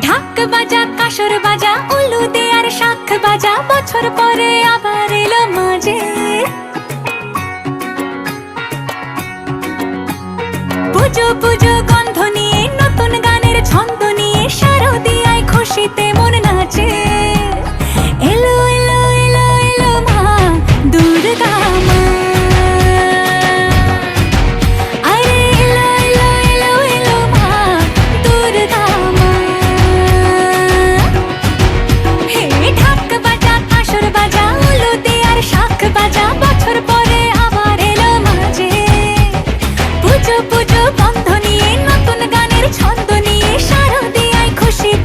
ঢাক বাজা কাসর বাজা উলু দে আর শাখ বাজা, বছর পরে আবার এলো মাঝে। পুজো পুজো গন্ধ নিয়ে নতুন গানের ছন্দ নিয়ে শারদ